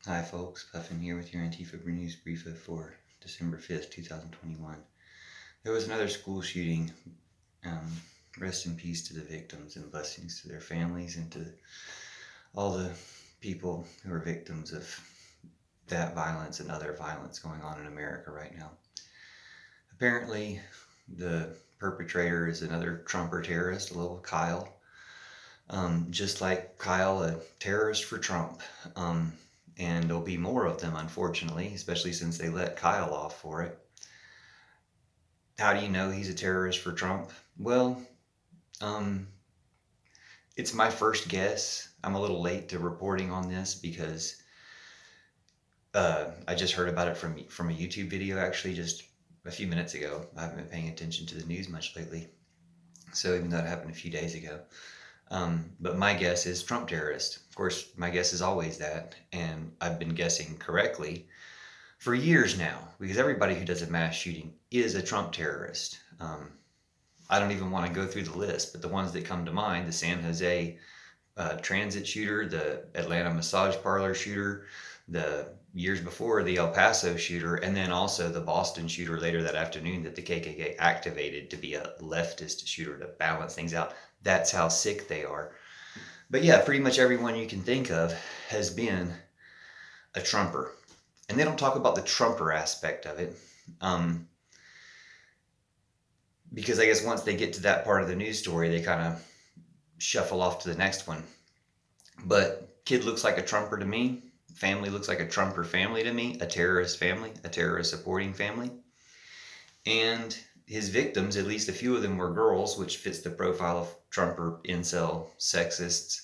Hi folks, Puffin here with your Antifa News Briefa for December 5th, 2021. There was another school shooting. Um, Rest in peace to the victims and blessings to their families and to all the people who are victims of that violence and other violence going on in America right now. Apparently, the perpetrator is another Trumper terrorist, a little Kyle. Just like Kyle, a terrorist for Trump. And there'll be more of them, unfortunately, especially since they let Kyle off for it. How do you know he's a terrorist for Trump? Well, um, it's my first guess. I'm a little late to reporting on this because I just heard about it from a YouTube video actually just a few minutes ago. I haven't been paying attention to the news much lately, so even though it happened a few days ago. But my guess is Trump terrorist. Of course, my guess is always that, and I've been guessing correctly for years now because everybody who does a mass shooting is a Trump terrorist. I don't even want to go through the list, but the ones that come to mind, the San Jose transit shooter, the Atlanta massage parlor shooter, the years before the El Paso shooter, and then also the Boston shooter later that afternoon that the KKK activated to be a leftist shooter to balance things out. That's how sick they are. But yeah, pretty much everyone you can think of has been a Trumper. And they don't talk about the Trumper aspect of it. Because I guess once they get to that part of the news story, they kind of shuffle off to the next one. But kid looks like a Trumper to me. Family looks like a Trumper family to me. A terrorist family, a terrorist supporting family. And his victims, at least a few of them were girls, which fits the profile of Trumper incel sexists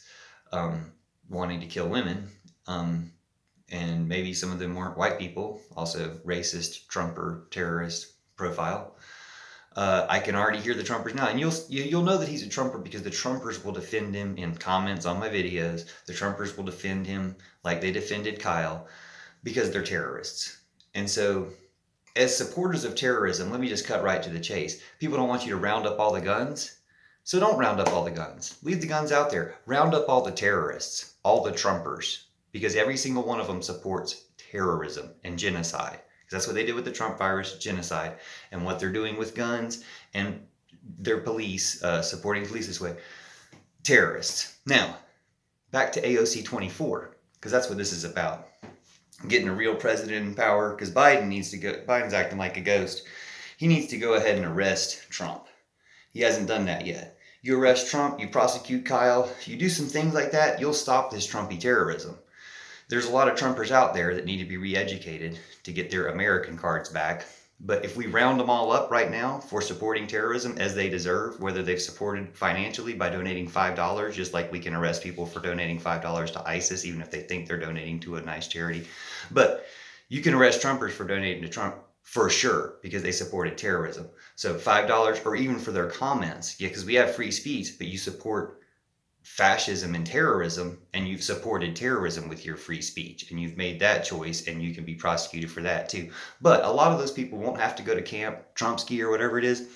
wanting to kill women. And maybe some of them weren't white people, also racist Trumper terrorist profile. I can already hear the Trumpers now, and you'll know that he's a Trumper because the Trumpers will defend him in comments on my videos. The Trumpers will defend him like they defended Kyle because they're terrorists. And so, as supporters of terrorism, let me just cut right to the chase. People don't want you to round up all the guns, so don't round up all the guns. Leave the guns out there. Round up all the terrorists, all the Trumpers, because every single one of them supports terrorism and genocide. That's what they did with the Trump virus, genocide, and what they're doing with guns and their police, supporting police this way, terrorists. Now, back to AOC 24, because that's what this is about. Getting a real president in power, because Biden's acting like a ghost. He needs to go ahead and arrest Trump. He hasn't done that yet. You arrest Trump, you prosecute Kyle, you do some things like that, you'll stop this Trumpy terrorism. There's a lot of Trumpers out there that need to be re-educated to get their American cards back. But if we round them all up right now for supporting terrorism as they deserve, whether they've supported financially by donating $5, just like we can arrest people for donating $5 to ISIS, even if they think they're donating to a nice charity. But you can arrest Trumpers for donating to Trump for sure because they supported terrorism. So $5 or even for their comments. Yeah, because we have free speech, but you support fascism and terrorism, and you've supported terrorism with your free speech, and you've made that choice, and you can be prosecuted for that too. But a lot of those people won't have to go to Camp Trumpsky or whatever it is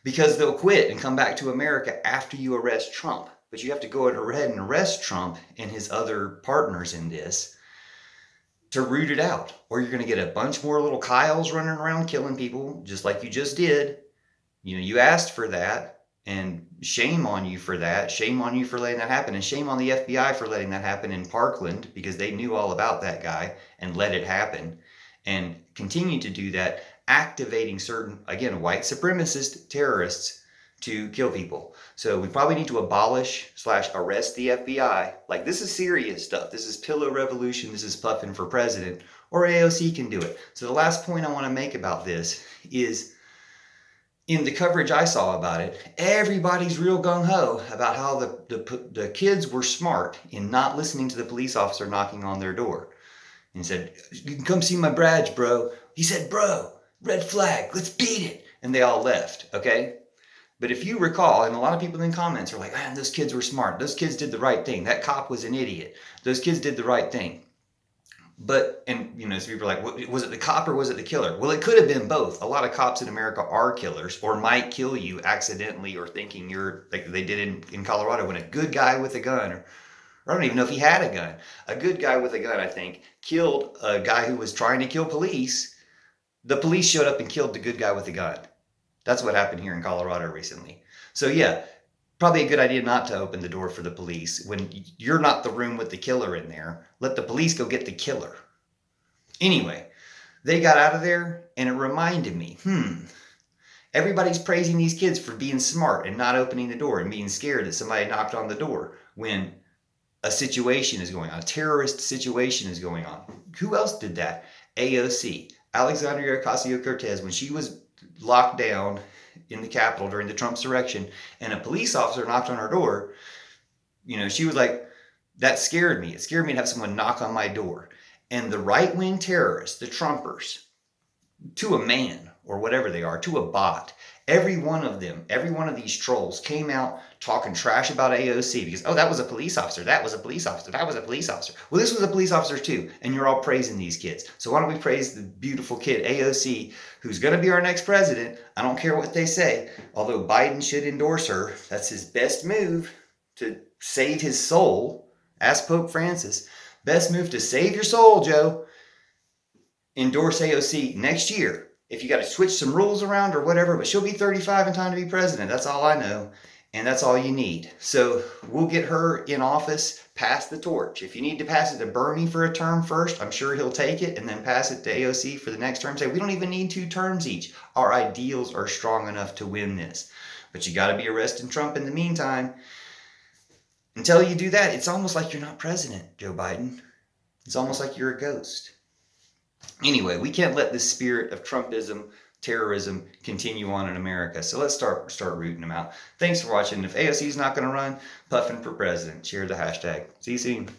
because they'll quit and come back to America after you arrest Trump. But you have to go ahead and arrest Trump and his other partners in this to root it out, or you're going to get a bunch more little Kyles running around killing people just like you just did. You asked for that. And shame on you for that. Shame on you for letting that happen. And shame on the FBI for letting that happen in Parkland because they knew all about that guy and let it happen and continue to do that, activating certain, again, white supremacist terrorists to kill people. So we probably need to abolish/arrest the FBI. Like, this is serious stuff. This is pillow revolution. This is puffing for president. Or AOC can do it. So the last point I want to make about this is, in the coverage I saw about it, everybody's real gung-ho about how the kids were smart in not listening to the police officer knocking on their door. And said, "You can come see my badge, bro." He said, "Bro, red flag, let's beat it." And they all left, okay? But if you recall, and a lot of people in comments are like, "Man, those kids were smart. Those kids did the right thing. That cop was an idiot. Those kids did the right thing." But, and so people are like, was it the cop or was it the killer? Well, it could have been both. A lot of cops in America are killers or might kill you accidentally or thinking you're, like they did in Colorado when a good guy with a gun Or I don't even know if he had a gun. A good guy with a gun, I think, killed a guy who was trying to kill police. The police showed up and killed the good guy with the gun. That's what happened here in Colorado recently. So yeah, probably a good idea not to open the door for the police when you're not the room with the killer in there. Let the police go get the killer. Anyway, they got out of there and it reminded me, everybody's praising these kids for being smart and not opening the door and being scared that somebody knocked on the door when a situation is going on, a terrorist situation is going on. Who else did that? AOC, Alexandria Ocasio-Cortez, when she was locked down in the Capitol during the Trump insurrection and a police officer knocked on her door, she was like, that scared me. It scared me to have someone knock on my door. And the right-wing terrorists, the Trumpers, to a man or whatever they are, to a bot, every one of them, every one of these trolls came out talking trash about AOC because, oh, that was a police officer, that was a police officer, that was a police officer. Well, this was a police officer too, and you're all praising these kids. So why don't we praise the beautiful kid, AOC, who's going to be our next president? I don't care what they say, although Biden should endorse her. That's his best move to save his soul. Ask Pope Francis. Best move to save your soul, Joe. Endorse AOC next year. If you got to switch some rules around or whatever, but she'll be 35 in time to be president. That's all I know. And that's all you need. So we'll get her in office, pass the torch. If you need to pass it to Bernie for a term first, I'm sure he'll take it and then pass it to AOC for the next term. Say, we don't even need 2 terms each. Our ideals are strong enough to win this. But you got to be arresting Trump in the meantime. Until you do that, it's almost like you're not president, Joe Biden. It's almost like you're a ghost. Anyway, we can't let this spirit of Trumpism, terrorism continue on in America. So let's start rooting them out. Thanks for watching. If AOC's not going to run, puffin for president. Share the hashtag. See you soon.